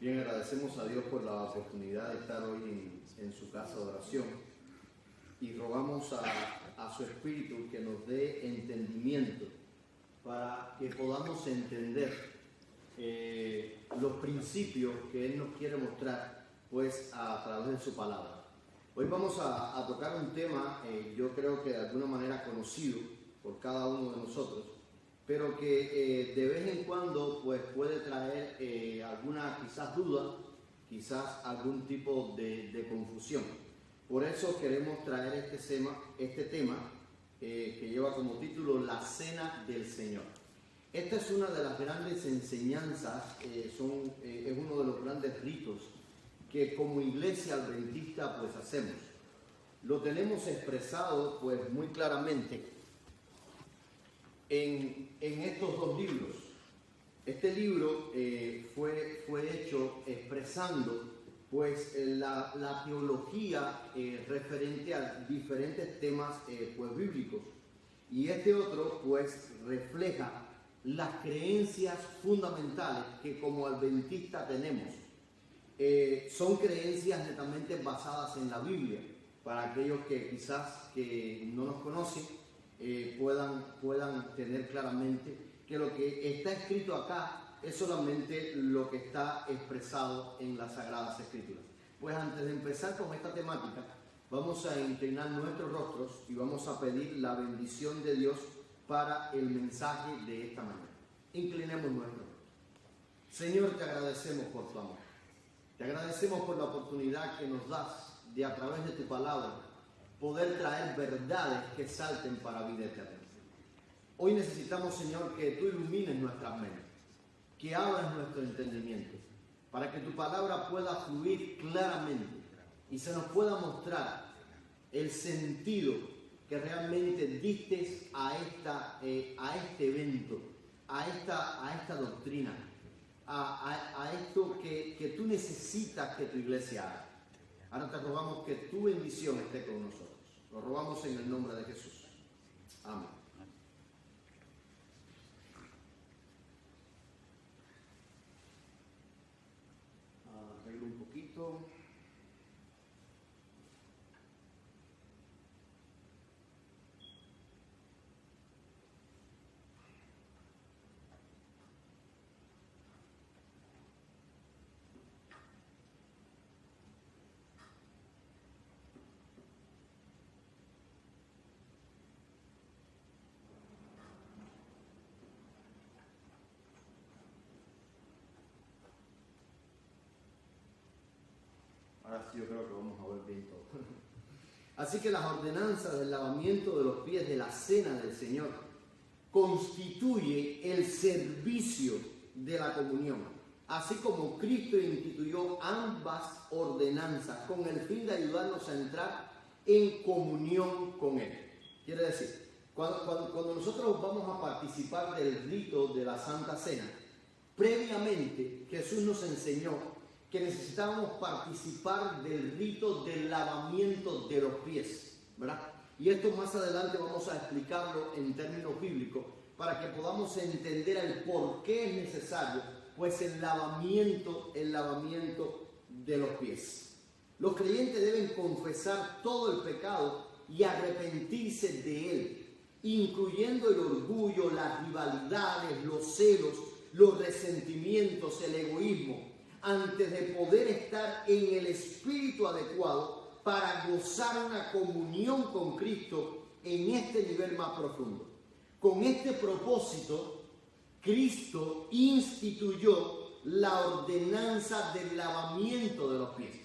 Bien, agradecemos a Dios por la oportunidad de estar hoy en su casa de oración y rogamos a su Espíritu que nos dé entendimiento para que podamos entender los principios que Él nos quiere mostrar pues a través de su palabra. Hoy vamos a tocar un tema, yo creo que de alguna manera conocido por cada uno de nosotros, pero que de vez en cuando pues puede traer alguna quizás duda, quizás algún tipo de confusión. Por eso queremos traer este tema que lleva como título La Cena del Señor. Esta es una de las grandes enseñanzas, es uno de los grandes ritos que como iglesia adventista pues hacemos. Lo tenemos expresado pues muy claramente en estos dos libros. Este libro fue hecho expresando pues la teología referente a diferentes temas pues bíblicos, y este otro pues refleja las creencias fundamentales que como adventistas tenemos. Son creencias netamente basadas en la Biblia, para aquellos que quizás que no nos conocen puedan tener claramente que lo que está escrito acá es solamente lo que está expresado en las Sagradas Escrituras. Pues antes de empezar con esta temática, vamos a inclinar nuestros rostros y vamos a pedir la bendición de Dios para el mensaje de esta mañana. Inclinemos nuestros rostros. Señor, te agradecemos por tu amor. Te agradecemos por la oportunidad que nos das de a través de tu palabra poder traer verdades que salten para vida eterna. Hoy necesitamos, Señor, que tú ilumines nuestras mentes, que abras nuestro entendimiento, para que tu palabra pueda fluir claramente y se nos pueda mostrar el sentido que realmente diste a este evento, a esta doctrina, a esto que tú necesitas que tu iglesia haga. Ahora te rogamos que tu bendición esté con nosotros. Lo rogamos en el nombre de Jesús. Amén. Arreglo un poquito. Ahora sí yo creo que vamos a ver bien todo. Así que las ordenanzas del lavamiento de los pies de la cena del Señor constituye el servicio de la comunión, así como Cristo instituyó ambas ordenanzas con el fin de ayudarnos a entrar en comunión con Él. Quiere decir, cuando nosotros vamos a participar del rito de la Santa Cena, previamente Jesús nos enseñó que necesitábamos participar del rito del lavamiento de los pies, ¿verdad? Y esto más adelante vamos a explicarlo en términos bíblicos para que podamos entender el por qué es necesario, pues el lavamiento de los pies. Los creyentes deben confesar todo el pecado y arrepentirse de él, incluyendo el orgullo, las rivalidades, los celos, los resentimientos, el egoísmo, antes de poder estar en el espíritu adecuado para gozar una comunión con Cristo en este nivel más profundo. Con este propósito, Cristo instituyó la ordenanza del lavamiento de los pies.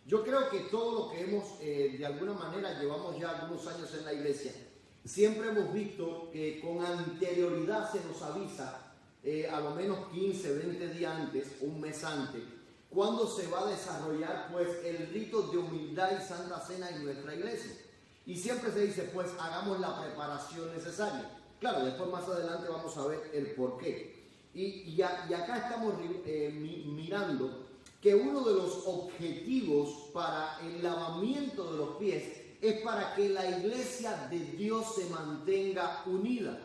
Yo creo que todo lo que hemos, de alguna manera, llevamos ya algunos años en la iglesia, siempre hemos visto que con anterioridad se nos avisa, a lo menos 15, 20 días antes, un mes antes, cuando se va a desarrollar pues el rito de humildad y santa cena en nuestra iglesia. Y siempre se dice, pues hagamos la preparación necesaria. Claro, después más adelante vamos a ver el por qué. Y acá estamos mirando que uno de los objetivos para el lavamiento de los pies es para que la iglesia de Dios se mantenga unida.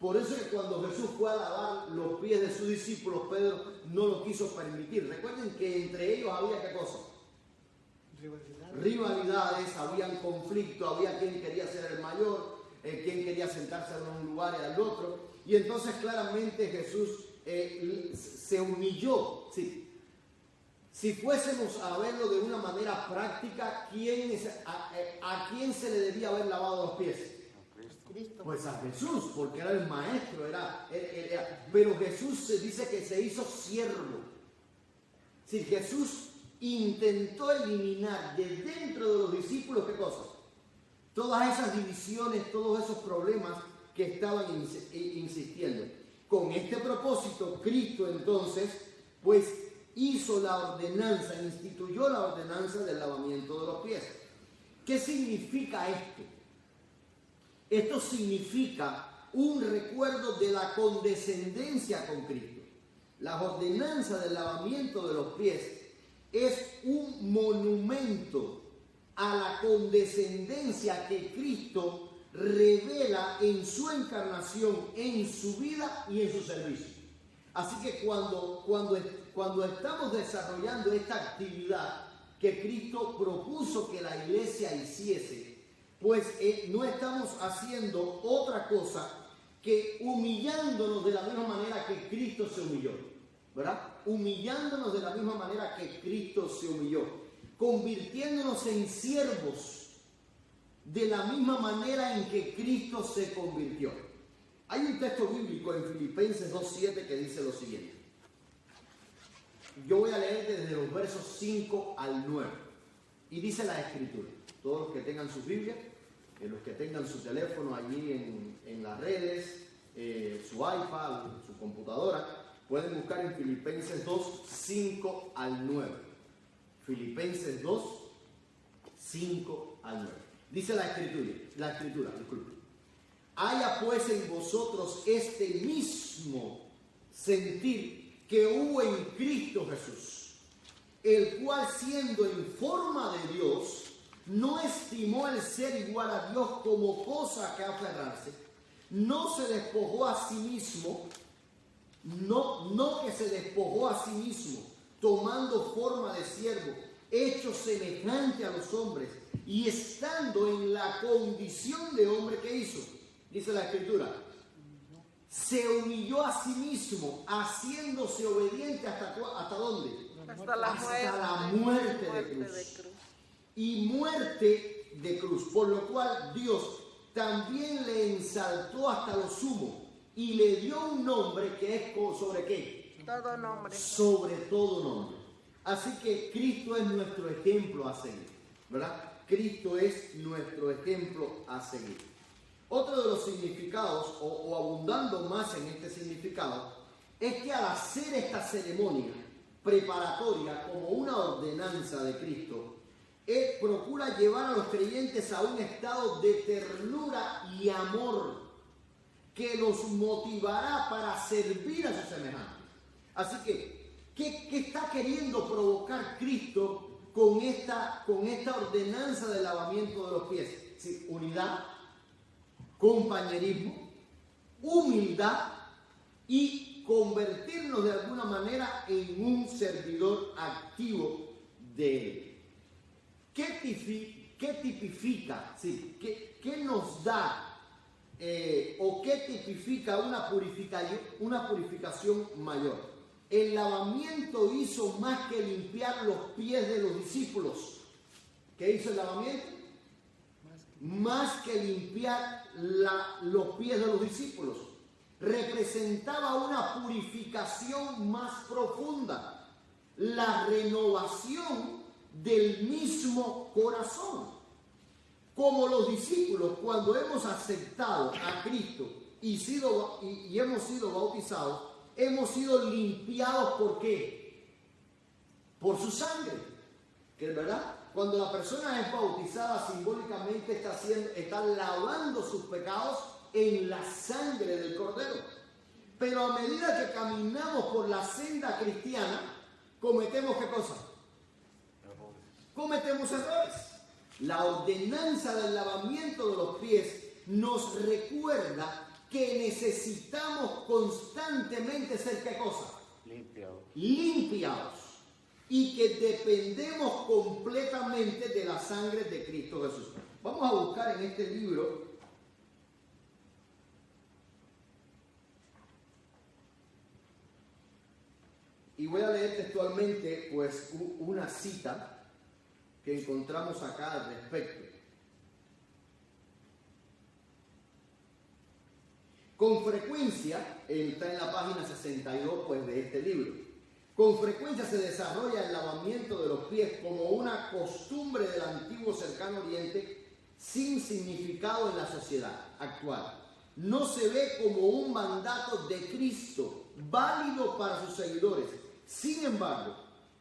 Por eso es que cuando Jesús fue a lavar los pies de sus discípulos, Pedro no lo quiso permitir. Recuerden que entre ellos había ¿qué cosa? Rivalidades, habían conflicto, había quien quería ser el mayor, quien quería sentarse en un lugar y al otro. Y entonces claramente Jesús se humilló. Sí. Si fuésemos a verlo de una manera práctica, ¿a quién se le debía haber lavado los pies? Pues a Jesús, porque era el maestro, pero Jesús se dice que se hizo siervo. Si Jesús intentó eliminar de dentro de los discípulos, ¿qué cosa? Todas esas divisiones, todos esos problemas que estaban insistiendo. Con este propósito, Cristo entonces, pues hizo la ordenanza, instituyó la ordenanza del lavamiento de los pies. ¿Qué significa esto? Esto significa un recuerdo de la condescendencia con Cristo. La ordenanza del lavamiento de los pies es un monumento a la condescendencia que Cristo revela en su encarnación, en su vida y en su servicio. Así que cuando estamos desarrollando esta actividad que Cristo propuso que la iglesia hiciese, pues no estamos haciendo otra cosa que humillándonos de la misma manera que Cristo se humilló, ¿verdad? Humillándonos de la misma manera que Cristo se humilló, convirtiéndonos en siervos de la misma manera en que Cristo se convirtió. Hay un texto bíblico en Filipenses 2:7 que dice lo siguiente. Yo voy a leer desde los versos 5 al 9. Y dice la Escritura. Todos los que tengan su Biblia, los que tengan su teléfono allí en las redes, su iPad, su computadora, pueden buscar en Filipenses 2, 5 al 9. Filipenses 2, 5 al 9. Dice la escritura, disculpe. Haya pues en vosotros este mismo sentir que hubo en Cristo Jesús, el cual siendo en forma de Dios, no estimó el ser igual a Dios como cosa que aferrarse, no se despojó a sí mismo, no que se despojó a sí mismo, tomando forma de siervo, hecho semejante a los hombres, y estando en la condición de hombre, ¿qué hizo? Dice la Escritura, se humilló a sí mismo, haciéndose obediente ¿hasta dónde? Hasta la muerte de cruz. Y muerte de cruz, por lo cual Dios también le ensaltó hasta lo sumo y le dio un nombre que es ¿sobre qué? Todo nombre. Sobre todo nombre. Así que Cristo es nuestro ejemplo a seguir, ¿verdad? Cristo es nuestro ejemplo a seguir. Otro de los significados, o abundando más en este significado, es que al hacer esta ceremonia preparatoria como una ordenanza de Cristo, Él procura llevar a los creyentes a un estado de ternura y amor que los motivará para servir a sus semejantes. Así que, ¿qué está queriendo provocar Cristo con esta ordenanza del lavamiento de los pies? Sí, unidad, compañerismo, humildad y convertirnos de alguna manera en un servidor activo de Él. ¿Qué tipifica? Sí, ¿qué nos da o qué tipifica una purificación mayor? El lavamiento hizo más que limpiar los pies de los discípulos. ¿Qué hizo el lavamiento? Más que limpiar los pies de los discípulos. Representaba una purificación más profunda. La renovación del mismo corazón. Como los discípulos, cuando hemos aceptado a Cristo y hemos sido bautizados, hemos sido limpiados. ¿Por qué? Por su sangre. ¿Que es verdad? Cuando la persona es bautizada, simbólicamente está lavando sus pecados en la sangre del Cordero. Pero a medida que caminamos por la senda cristiana, cometemos ¿qué cosa? Cometemos errores. La ordenanza del lavamiento de los pies nos recuerda que necesitamos constantemente ser, ¿qué cosa? Limpiado. Limpiados. Y que dependemos completamente de la sangre de Cristo Jesús. Vamos a buscar en este libro y voy a leer textualmente pues una cita que encontramos acá al respecto. Con frecuencia, está en la página 62 pues, de este libro, con frecuencia se desarrolla el lavamiento de los pies como una costumbre del antiguo cercano oriente sin significado en la sociedad actual. No se ve como un mandato de Cristo válido para sus seguidores. Sin embargo,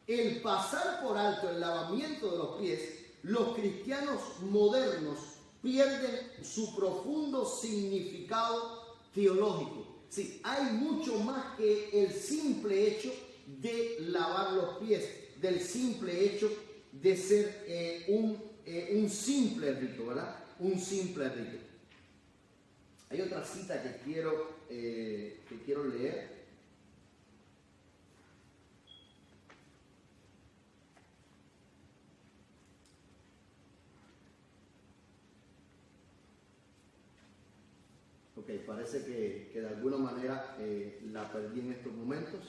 el pasar por alto el lavamiento de los pies, los cristianos modernos pierden su profundo significado teológico. Sí, hay mucho más que el simple hecho de lavar los pies, del simple hecho de ser un simple rito, ¿verdad? Un simple rito. Hay otra cita que quiero leer. Ok, parece que de alguna manera la perdí en estos momentos.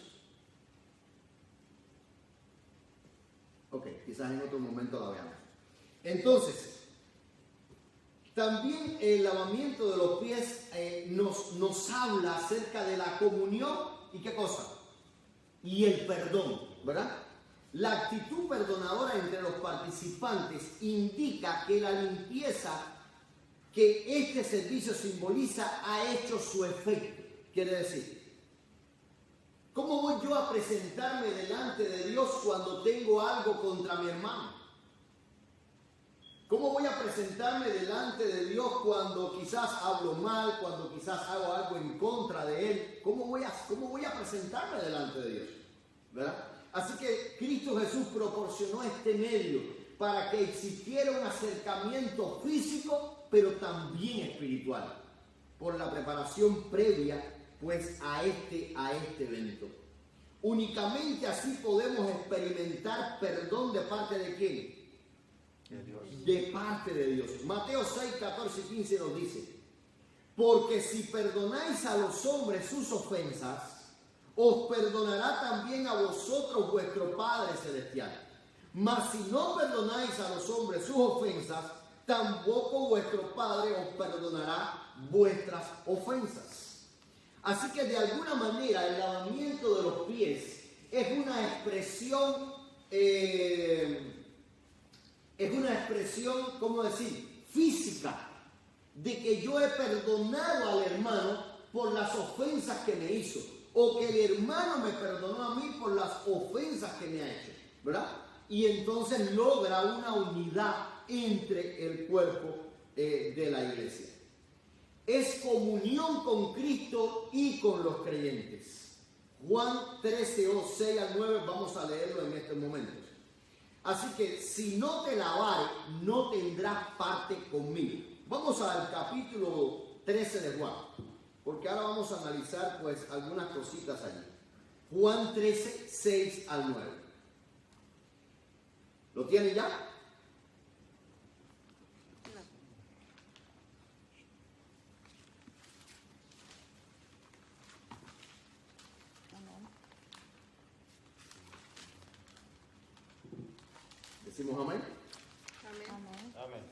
Ok, quizás en otro momento la veamos. Entonces, también el lavamiento de los pies nos habla acerca de la comunión y ¿qué cosa? Y el perdón, ¿verdad? La actitud perdonadora entre los participantes indica que la limpieza que este servicio simboliza ha hecho su efecto. Quiere decir, ¿cómo voy yo a presentarme delante de Dios cuando tengo algo contra mi hermano? ¿Cómo voy a presentarme delante de Dios cuando quizás hablo mal, cuando quizás hago algo en contra de Él? ¿Cómo voy a presentarme delante de Dios? ¿Verdad? Así que Cristo Jesús proporcionó este medio para que existiera un acercamiento físico, pero también espiritual, por la preparación previa pues a este evento. Únicamente así podemos experimentar perdón de parte de ¿quién? De Dios. De parte de Dios. Mateo 6, 14 y 15 nos dice: porque si perdonáis a los hombres sus ofensas, os perdonará también a vosotros vuestro Padre Celestial. Mas si no perdonáis a los hombres sus ofensas, tampoco vuestro Padre os perdonará vuestras ofensas. Así que de alguna manera el lavamiento de los pies es una expresión, ¿cómo decir?, física, de que yo he perdonado al hermano por las ofensas que me hizo, o que el hermano me perdonó a mí por las ofensas que me ha hecho, ¿verdad? Y entonces logra una unidad entre el cuerpo de la iglesia. Es comunión con Cristo y con los creyentes. Juan 13, 6 al 9, vamos a leerlo en estos momentos. Así que si no te lavare, no tendrás parte conmigo. Vamos al capítulo 13 de Juan, porque ahora vamos a analizar pues algunas cositas allí. Juan 13, 6 al 9. ¿Lo tienen ya? ¿Decimos amén? Amén. Amén.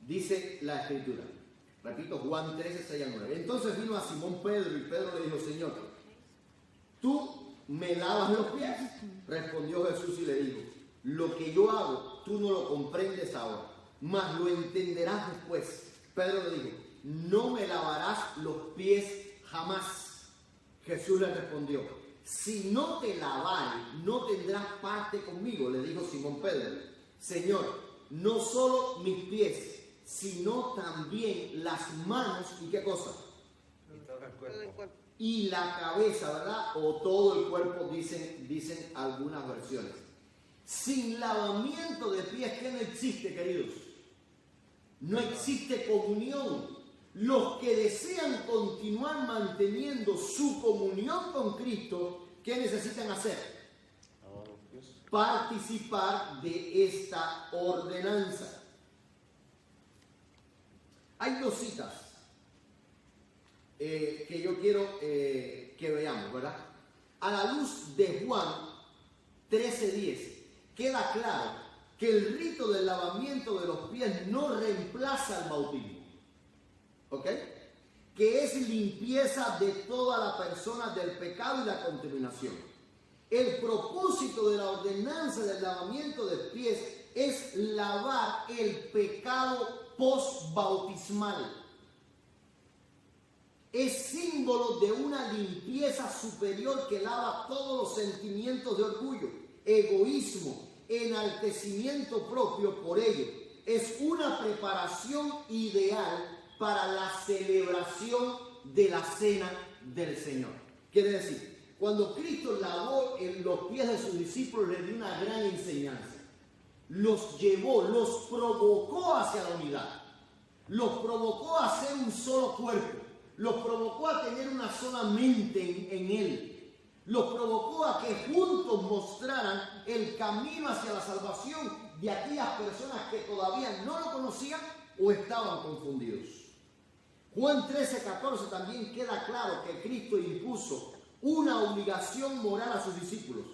Dice la Escritura, repito, Juan 13, 6 al 9. Entonces vino a Simón Pedro y Pedro le dijo: Señor, ¿tú me lavas los pies? Respondió Jesús y le dijo: lo que yo hago, tú no lo comprendes ahora, mas lo entenderás después. Pedro le dijo: no me lavarás los pies jamás. Jesús le respondió: si no te lavare, no tendrás parte conmigo. Le dijo Simón Pedro: Señor, no solo mis pies, sino también las manos y ¿qué cosa? Y todo el Todo el cuerpo. cuerpo. Y la cabeza, ¿verdad? O todo el cuerpo, dicen algunas versiones. Sin lavamiento de pies, ¿qué no existe, queridos? No existe comunión. Los que desean continuar manteniendo su comunión con Cristo, ¿qué necesitan hacer? Lavar los pies. Participar de esta ordenanza. Hay dos citas que yo quiero que veamos, ¿verdad? A la luz de Juan 13:10, queda claro que el rito del lavamiento de los pies no reemplaza el bautismo, ¿ok? Que es limpieza de toda la persona del pecado y la contaminación. El propósito de la ordenanza del lavamiento de pies es lavar el pecado post-bautismal. Es símbolo de una limpieza superior que lava todos los sentimientos de orgullo, egoísmo, enaltecimiento propio. Por ello, es una preparación ideal para la celebración de la cena del Señor. Quiere decir, cuando Cristo lavó los pies de sus discípulos, les dio una gran enseñanza. Los llevó, los provocó hacia la unidad. Los provocó a ser un solo cuerpo. Los provocó a tener una sola mente en Él. Los provocó a que juntos mostraran el camino hacia la salvación de aquellas personas que todavía no lo conocían o estaban confundidos. Juan 13:14 también queda claro que Cristo impuso una obligación moral a sus discípulos,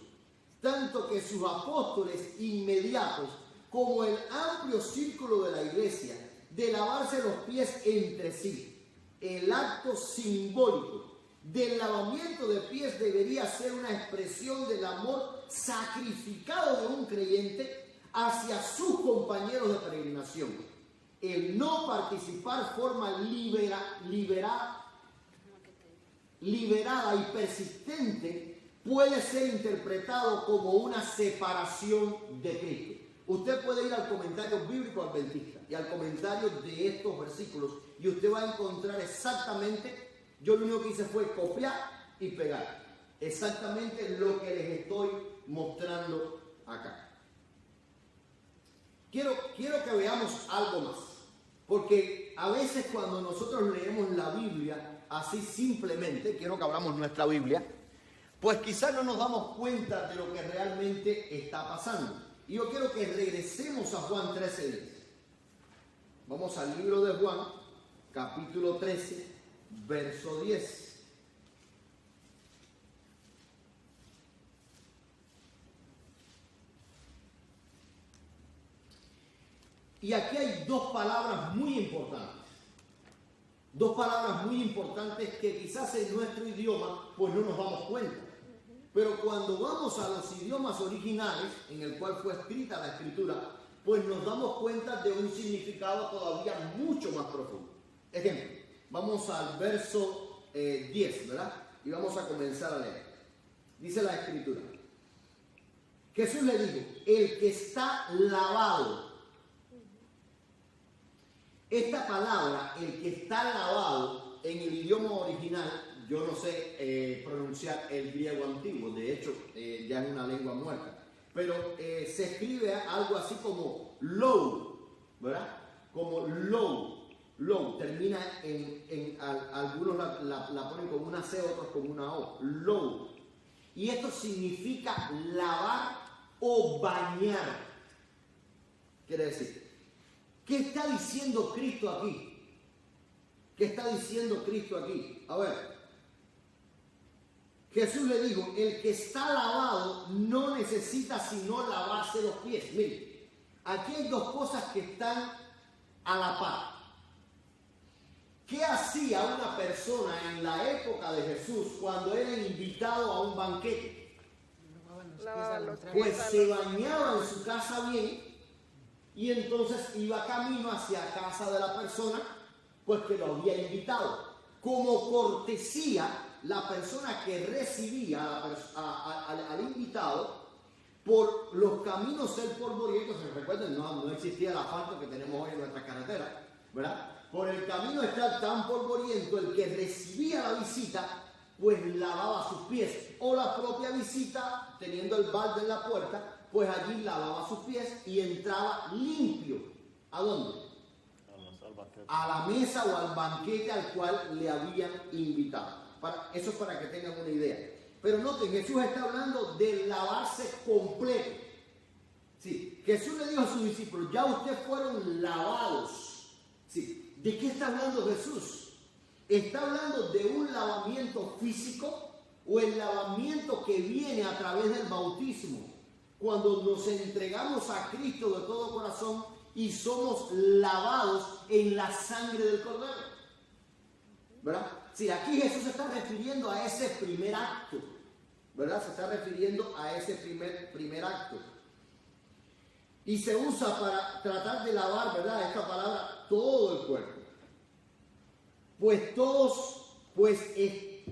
tanto que sus apóstoles inmediatos como el amplio círculo de la iglesia, de lavarse los pies entre sí. El acto simbólico del lavamiento de pies debería ser una expresión del amor sacrificado de un creyente hacia sus compañeros de peregrinación. El no participar forma liberada y persistente puede ser interpretado como una separación de Cristo. Usted puede ir al comentario bíblico adventista y al comentario de estos versículos y usted va a encontrar exactamente, yo lo único que hice fue copiar y pegar, exactamente lo que les estoy mostrando acá. Quiero que veamos algo más, porque a veces cuando nosotros leemos la Biblia así simplemente, quiero que abramos nuestra Biblia, pues quizás no nos damos cuenta de lo que realmente está pasando. Y yo quiero que regresemos a Juan 13:10. Vamos al libro de Juan, capítulo 13, verso 10. Y aquí hay dos palabras muy importantes. Dos palabras muy importantes que quizás en nuestro idioma pues no nos damos cuenta. Pero cuando vamos a los idiomas originales, en el cual fue escrita la escritura, pues nos damos cuenta de un significado todavía mucho más profundo. Ejemplo, vamos al verso 10, ¿verdad? Y vamos a comenzar a leer. Dice la escritura. Jesús le dijo, el que está lavado. Esta palabra, el que está lavado, en el idioma original, yo no sé pronunciar el griego antiguo, de hecho ya es una lengua muerta, pero se escribe algo así como low, ¿verdad? Como low, termina algunos la ponen como una C, otros como una O, low. Y esto significa lavar o bañar. Quiere decir, ¿qué está diciendo Cristo aquí? ¿Qué está diciendo Cristo aquí? A ver. Jesús le dijo, el que está lavado no necesita sino lavarse los pies. Miren, aquí hay dos cosas que están a la par. ¿Qué hacía una persona en la época de Jesús cuando era invitado a un banquete? Pues se bañaba en su casa bien y entonces iba camino hacia casa de la persona pues que lo había invitado. Como cortesía, la persona que recibía al invitado, por los caminos del polvoriento, se recuerden, no existía el asfalto que tenemos hoy en nuestra carretera, ¿verdad? Por el camino está tan polvoriento, el que recibía la visita, pues lavaba sus pies, o la propia visita, teniendo el balde en la puerta, pues allí lavaba sus pies y entraba limpio. ¿A dónde? Al banquete. A la mesa o al banquete al cual le habían invitado. Eso es para que tengan una idea. Pero noten, Jesús está hablando de lavarse completo. Sí, Jesús le dijo a sus discípulos, ya ustedes fueron lavados. Sí, ¿de qué está hablando Jesús? ¿Está hablando de un lavamiento físico o el lavamiento que viene a través del bautismo? Cuando nos entregamos a Cristo de todo corazón y somos lavados en la sangre del Cordero. ¿Verdad? Sí, aquí Jesús se está refiriendo a ese primer acto. ¿Verdad? Se está refiriendo a ese primer acto. Y se usa para tratar de lavar, ¿verdad? Esta palabra, todo el cuerpo. Pues el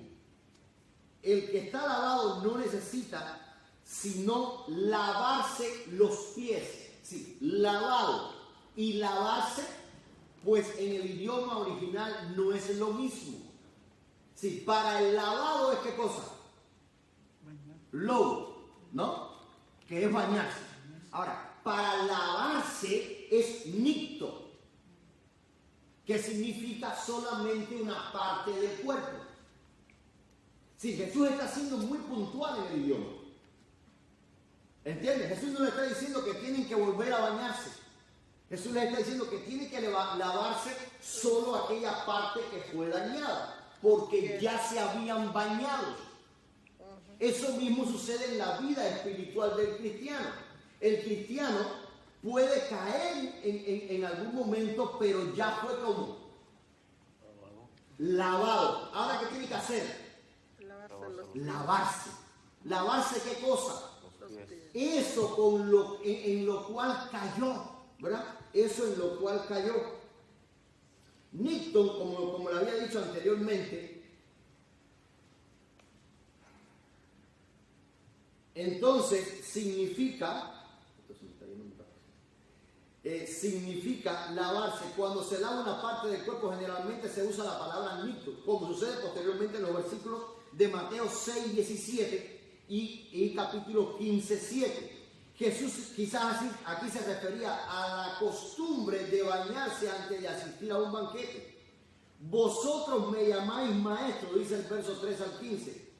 que está lavado no necesita sino lavarse los pies. Sí, lavado. Y lavarse, pues en el idioma original no es lo mismo. Sí, para el lavado es ¿qué cosa? Lodo, ¿no? Que es bañarse. Ahora, para lavarse es nicto, que significa solamente una parte del cuerpo. Sí, Jesús está siendo muy puntual en el idioma. ¿Entiendes? Jesús no le está diciendo que tienen que volver a bañarse. Jesús les está diciendo que tienen que lavarse solo aquella parte que fue dañada, porque ya se habían bañado. Eso mismo sucede en la vida espiritual del cristiano. El cristiano puede caer en algún momento, pero ya fue como lavado. Ahora, ¿qué tiene que hacer? Lavarse. ¿Lavarse qué cosa? Eso en lo cual cayó, ¿verdad? Eso en lo cual cayó. Nicton, como le había dicho anteriormente, entonces significa lavarse. Cuando se lava una parte del cuerpo, generalmente se usa la palabra nicto, como sucede posteriormente en los versículos de Mateo 6, 17 y capítulo 15, 7. Jesús quizás aquí se refería a la costumbre de bañarse antes de asistir a un banquete. Vosotros me llamáis maestro, dice el verso 3 al 15.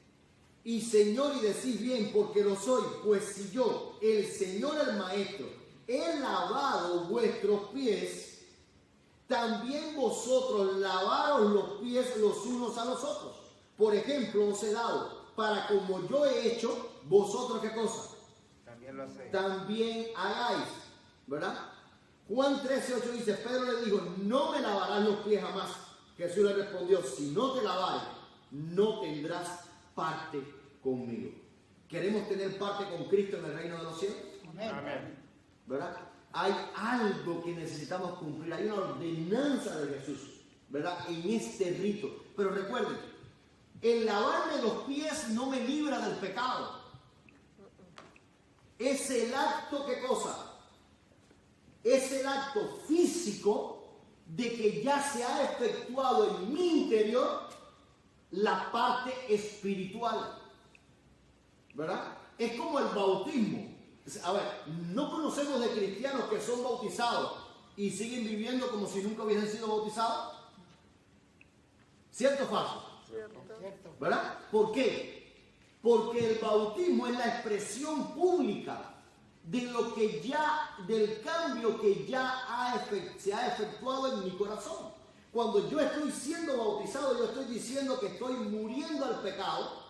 Y Señor, y decís bien, porque lo soy, pues si yo, el Señor el Maestro, he lavado vuestros pies, también vosotros lavaros los pies los unos a los otros. Por ejemplo, os he dado, para como yo he hecho, vosotros ¿qué cosa? También lo hacéis. También hagáis, ¿verdad? Juan 13:8 dice, Pedro le dijo, no me lavarás los pies jamás. Jesús le respondió, si no te lavares, no tendrás parte conmigo. ¿Queremos tener parte con Cristo en el reino de los cielos? Amén. ¿Verdad? Hay algo que necesitamos cumplir, hay una ordenanza de Jesús, ¿verdad? En este rito. Pero recuerden, el lavarme los pies no me libra del pecado. Es el acto, ¿qué cosa? Es el acto físico de que ya se ha efectuado en mi interior la parte espiritual. ¿Verdad? Es como el bautismo. A ver, no conocemos de cristianos que son bautizados y siguen viviendo como si nunca hubiesen sido bautizados. ¿Cierto o falso? Cierto. ¿Verdad? ¿Por qué? Porque el bautismo es la expresión pública de lo que ya, del cambio que ya se ha efectuado en mi corazón. Cuando yo estoy siendo bautizado, yo estoy diciendo que estoy muriendo al pecado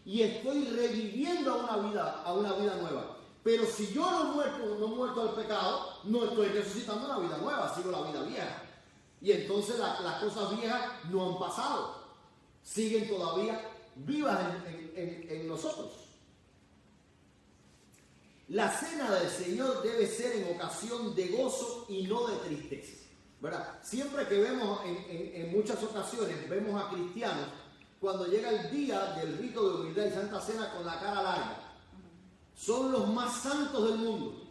y estoy reviviendo a una vida nueva. Pero si yo no he muerto al pecado, no estoy resucitando una vida nueva, sigo la vida vieja. Y entonces las cosas viejas no han pasado, siguen todavía vivas en nosotros. La cena del Señor debe ser en ocasión de gozo y no de tristeza, ¿verdad? Siempre que vemos en muchas ocasiones, vemos a cristianos cuando llega el día del rito de humildad y santa cena con la cara larga. Son los más santos del mundo.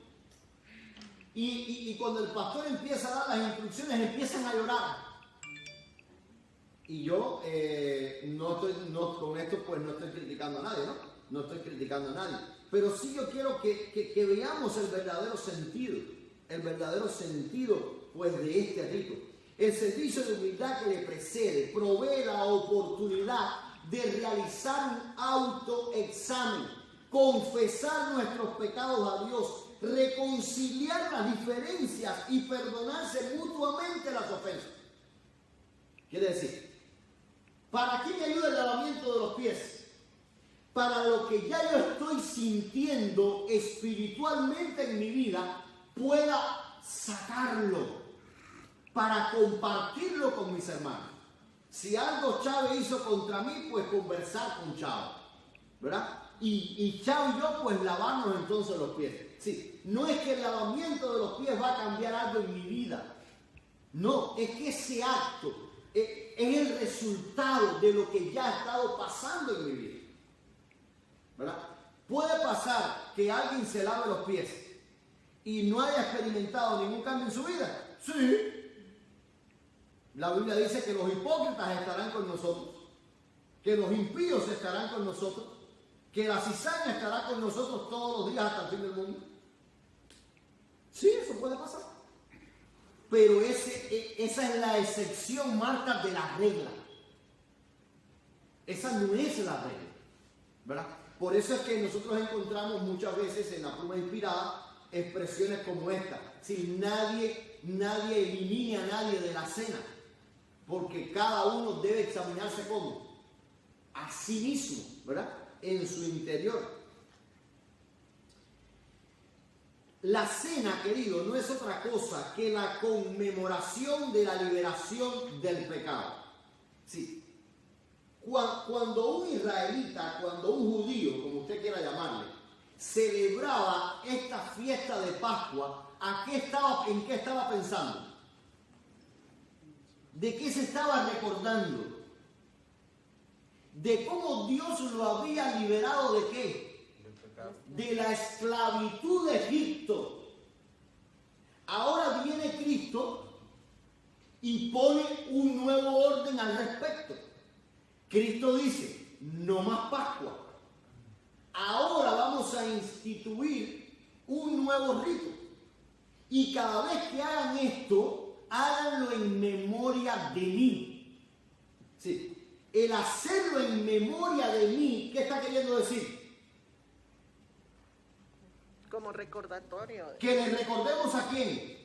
Y cuando el pastor empieza a dar las instrucciones, empiezan a llorar. Y yo con esto pues no estoy criticando a nadie, ¿no? no estoy criticando a nadie, pero sí yo quiero que veamos el verdadero sentido pues de este rito. El servicio de humildad que le precede provee la oportunidad de realizar un autoexamen, confesar nuestros pecados a Dios, reconciliar las diferencias y perdonarse mutuamente las ofensas. Quiere decir, ¿para qué me ayuda el lavamiento de los pies? Para lo que ya yo estoy sintiendo espiritualmente en mi vida, pueda sacarlo, para compartirlo con mis hermanos. Si algo Chávez hizo contra mí, pues conversar con Chávez, ¿verdad? Y Chávez y yo, pues lavarnos entonces los pies. Sí, no es que el lavamiento de los pies va a cambiar algo en mi vida. No, es que ese acto es el resultado de lo que ya ha estado pasando en mi vida, ¿verdad? Puede pasar que alguien se lave los pies y no haya experimentado ningún cambio en su vida. Sí. La Biblia dice que los hipócritas estarán con nosotros, que los impíos estarán con nosotros, que la cizaña estará con nosotros todos los días hasta el fin del mundo. Sí, eso puede pasar. Pero esa es la excepción, Marta, de la regla. Esa no es la regla, ¿verdad? Por eso es que nosotros encontramos muchas veces en la Pluma Inspirada expresiones como esta. Si nadie elimine a nadie de la cena, porque cada uno debe examinarse como a sí mismo, ¿verdad? En su interior. La cena, querido, no es otra cosa que la conmemoración de la liberación del pecado. Sí. Cuando un israelita, cuando un judío, como usted quiera llamarle, celebraba esta fiesta de Pascua, ¿en qué estaba pensando? ¿De qué se estaba recordando? De cómo Dios lo había liberado ¿de qué? De la esclavitud de Egipto. Ahora viene Cristo y pone un nuevo orden al respecto. Cristo dice, no más Pascua. Ahora vamos a instituir un nuevo rito. Y cada vez que hagan esto, háganlo en memoria de mí. Sí. El hacerlo en memoria de mí, ¿qué está queriendo decir? Como recordatorio. Que le recordemos a quién.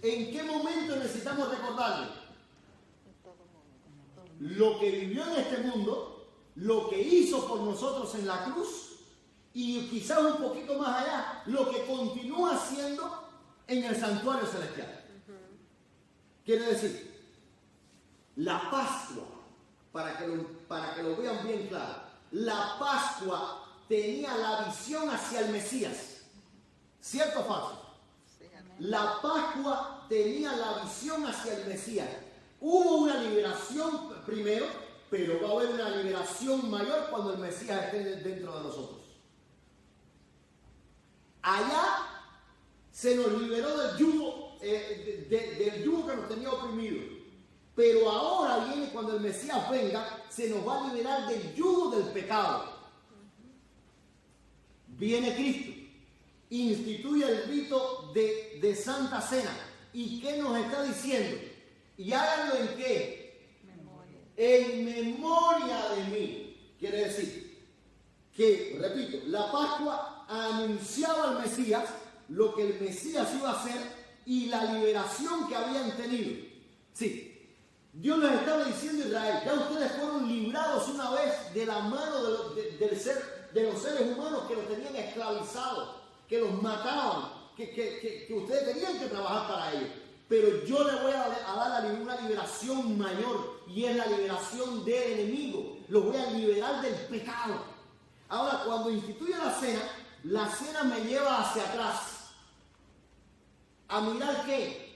¿En qué momento necesitamos recordarle? Lo que vivió en este mundo, lo que hizo por nosotros en la cruz y quizás un poquito más allá, lo que continúa haciendo en el santuario celestial. Quiere decir, la Pascua, para que lo vean bien claro, la Pascua tenía la visión hacia el Mesías. ¿Cierto o falso? La Pascua tenía la visión hacia el Mesías. Hubo una liberación primero, pero va a haber una liberación mayor cuando el Mesías esté dentro de nosotros. Allá se nos liberó del yugo, del yugo que nos tenía oprimido. Pero ahora viene, cuando el Mesías venga, se nos va a liberar del yugo del pecado. Viene Cristo, instituye el rito de Santa Cena. ¿Y qué nos está diciendo? ¿Y háganlo en qué? Memoria. En memoria de mí. Quiere decir que, repito, la Pascua anunciaba al Mesías lo que el Mesías iba a hacer y la liberación que habían tenido. Sí. Dios les estaba diciendo a Israel, ya ustedes fueron librados una vez de la mano de los seres humanos que los tenían esclavizados, que los mataban, que ustedes tenían que trabajar para ellos. Pero yo les voy a dar una liberación mayor, y es la liberación del enemigo. Los voy a liberar del pecado. Ahora, cuando instituye la cena me lleva hacia atrás. ¿A mirar qué?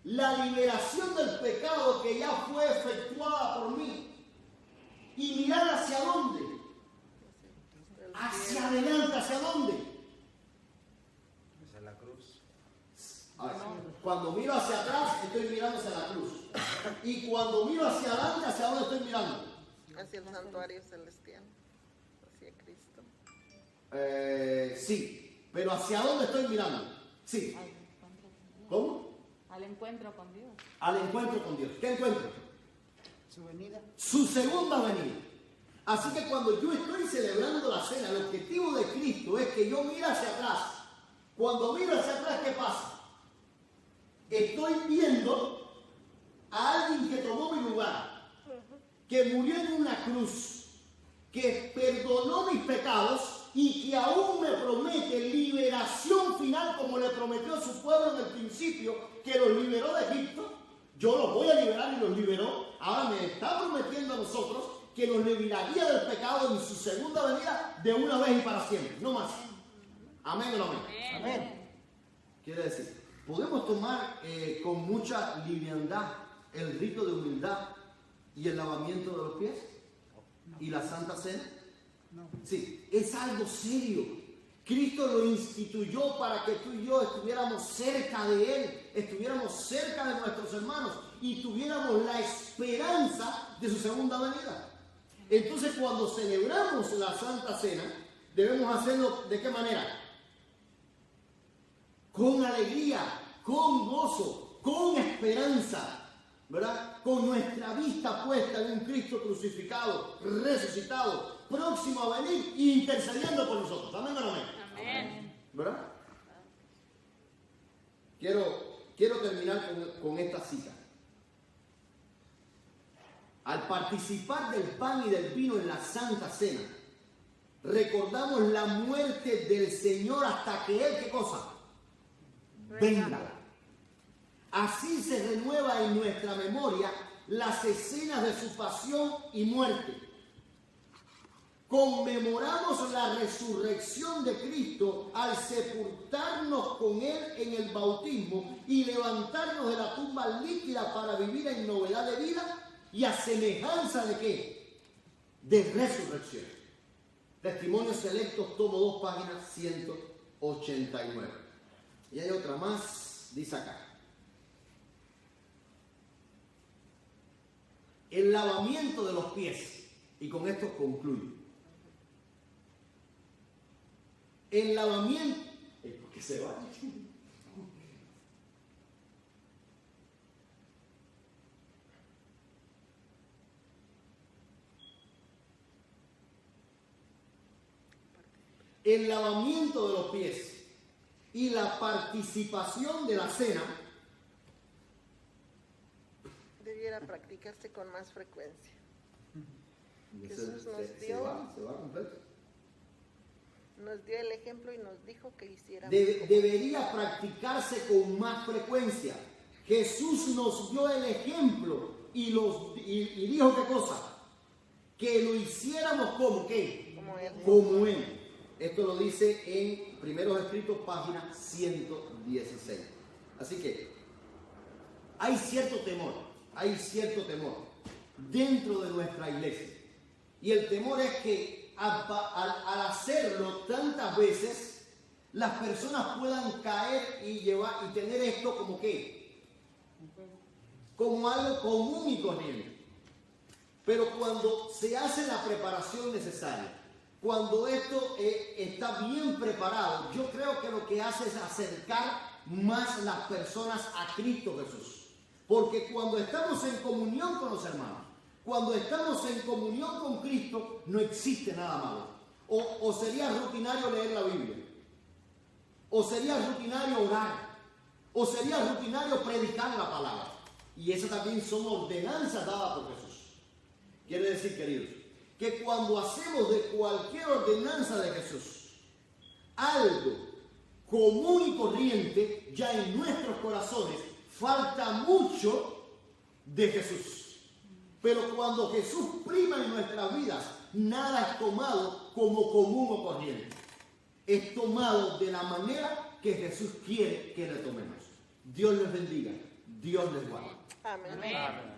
La liberación del pecado que ya fue efectuada por mí. Y mirar hacia dónde. Hacia adelante, ¿hacia dónde? Hacia la cruz. Cuando miro hacia atrás, estoy mirando hacia la cruz. Y cuando miro hacia adelante, ¿hacia dónde estoy mirando? Hacia el santuario celestial. hacia Cristo. Sí, pero ¿hacia dónde estoy mirando? Sí. Al encuentro con Dios. ¿Cómo? Al encuentro con Dios. Al encuentro con Dios. ¿Qué encuentro? Su venida. Su segunda venida. Así que cuando yo estoy celebrando la cena, el objetivo de Cristo es que yo mire hacia atrás. Cuando miro hacia atrás, ¿qué pasa? Estoy viendo a alguien que tomó mi lugar, que murió en una cruz, que perdonó mis pecados y que aún me promete liberación final, como le prometió a su pueblo en el principio, que los liberó de Egipto. Yo los voy a liberar y los liberó. Ahora me está prometiendo a nosotros que nos liberaría del pecado en su segunda venida de una vez y para siempre, no más. Amén o no amén. Amén. Quiere decir, podemos tomar con mucha liviandad el rito de humildad y el lavamiento de los pies y la Santa Cena. Sí, es algo serio. Cristo lo instituyó para que tú y yo estuviéramos cerca de Él, estuviéramos cerca de nuestros hermanos y tuviéramos la esperanza de su segunda venida. Entonces, cuando celebramos la Santa Cena, debemos hacerlo ¿de qué manera? Con alegría, con gozo, con esperanza, ¿verdad? Con nuestra vista puesta en un Cristo crucificado, resucitado, próximo a venir e intercediendo por nosotros. ¿Amén o no amén? Amén. ¿Verdad? Quiero terminar con esta cita. Al participar del pan y del vino en la Santa Cena, recordamos la muerte del Señor hasta que Él, ¿qué cosa? Venga. Así se renueva en nuestra memoria las escenas de su pasión y muerte. Conmemoramos la resurrección de Cristo al sepultarnos con Él en el bautismo y levantarnos de la tumba líquida para vivir en novedad de vida y a semejanza de ¿qué? De resurrección. Testimonios Selectos, tomo 2, páginas 189. Y hay otra más, dice acá. El lavamiento de los pies. Y con esto concluyo. El lavamiento... ¿Por qué se va? El lavamiento de los pies y la participación de la cena Debiera practicarse con más frecuencia. Jesús nos se dio- va completo. Nos dio el ejemplo y nos dijo que hiciéramos. Debería practicarse con más frecuencia. Jesús nos dio el ejemplo y dijo ¿qué cosa? Que lo hiciéramos como ¿qué? Como Él. Como Él. Esto lo dice en Primeros Escritos, página 116. Así que hay cierto temor dentro de nuestra iglesia. Y el temor es que al hacerlo tantas veces, las personas puedan caer y tener esto como ¿qué? Como algo común y corriente. Pero cuando se hace la preparación necesaria, cuando esto está bien preparado, yo creo que lo que hace es acercar más las personas a Cristo Jesús. Porque cuando estamos en comunión con los hermanos, cuando estamos en comunión con Cristo, no existe nada malo. O sería rutinario leer la Biblia, o sería rutinario orar, o sería rutinario predicar la palabra. Y esas también son ordenanzas dadas por Jesús. Quiere decir, queridos, que cuando hacemos de cualquier ordenanza de Jesús algo común y corriente, ya en nuestros corazones falta mucho de Jesús. Pero cuando Jesús prima en nuestras vidas, nada es tomado como común o corriente. Es tomado de la manera que Jesús quiere que le tomemos. Dios les bendiga. Dios les guarde. Amén. Amén.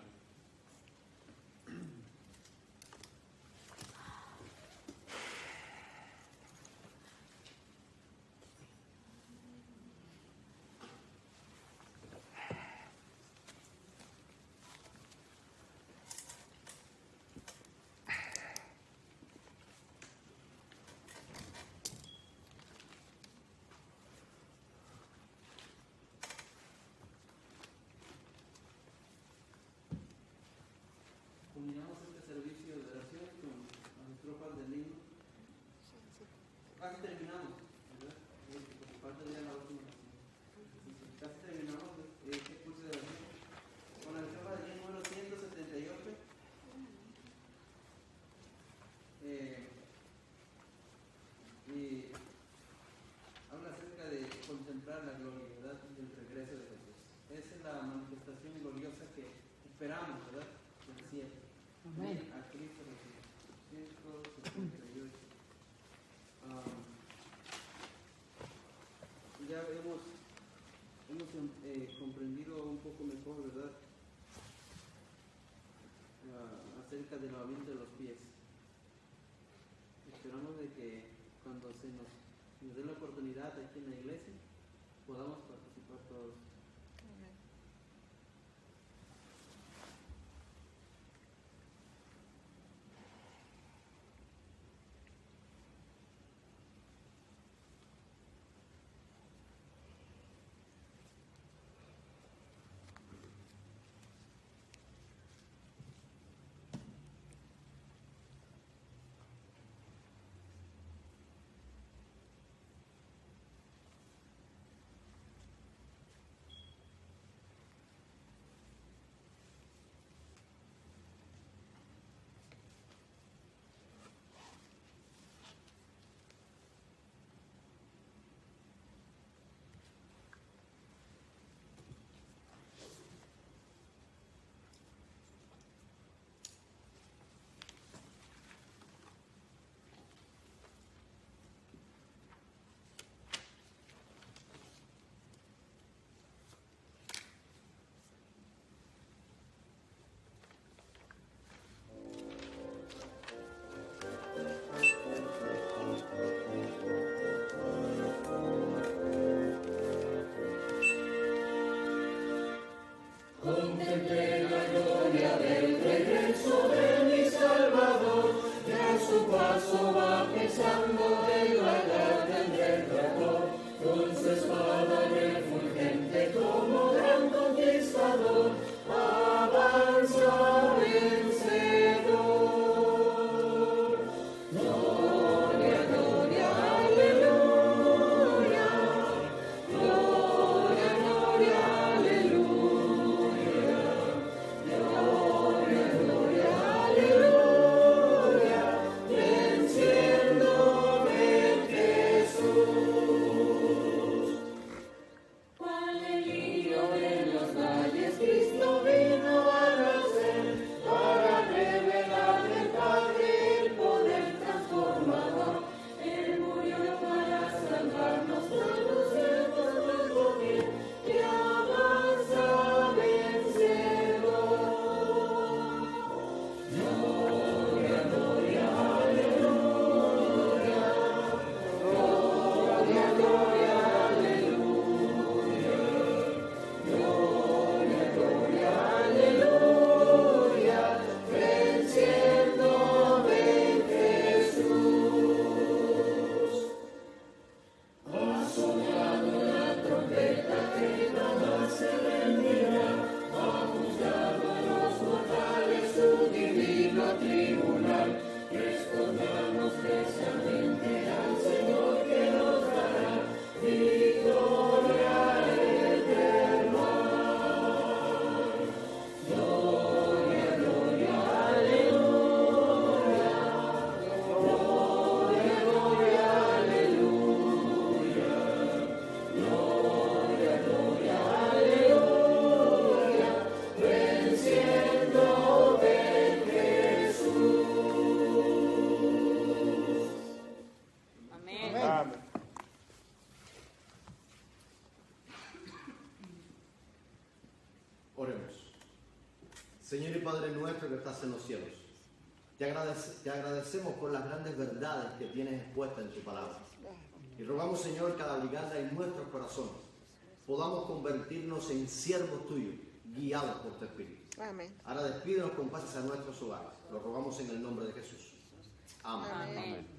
casi terminamos, ¿verdad? Por parte de la última. Casi terminamos este curso de oración con el tema del día número 178. Y habla acerca de contemplar la gloria, ¿verdad? Del regreso de Jesús. Esa es la manifestación gloriosa que esperamos, ¿verdad? Del cielo. Amén. A Cristo Jesús. 178. Ya hemos comprendido un poco mejor, ¿verdad? Acerca del lavamiento de los pies. Esperamos de que cuando se nos dé la oportunidad aquí en la iglesia podamos participar todos. Contemplé la gloria del regreso de mi Salvador, y a su paso va pisando el lagar del Redador, con su espada refulgente como gran conquistador, avanza vencedor. Gloria, gloria, aleluya, gloria, gloria, aleluya. Gloria, gloria, aleluya, venciendo en Jesús. Cual el lirio de los valles, Cristo vino a nacer para revelar del Padre el poder transformador. Él murió para salvarnos, traduciendo nuestro bien y avanza vencedor. Gloria, gloria, aleluya. Gloria, gloria, aleluya. Gloria, gloria, aleluya. Venciendo en Jesús. Ha sonado la trompeta que jamás se rendirá. Ha juzgado a los mortales su divino tribunal. Respondamos precisamente al Señor que nos dará victoria eterna. Gloria, gloria, aleluya. Gloria, gloria, aleluya. Gloria, gloria, aleluya. Venciendo en Jesús. Amén. Oremos. Señor y Padre nuestro que estás en los cielos, te agradecemos por las grandes verdades que tienes expuestas en tu palabra. Y rogamos, Señor, que al abrigarla en nuestros corazones podamos convertirnos en siervos tuyos, guiados por tu Espíritu. Amén. Ahora despídenos con paz a nuestros hogares. Lo rogamos en el nombre de Jesús. Amén. Amén. Amén.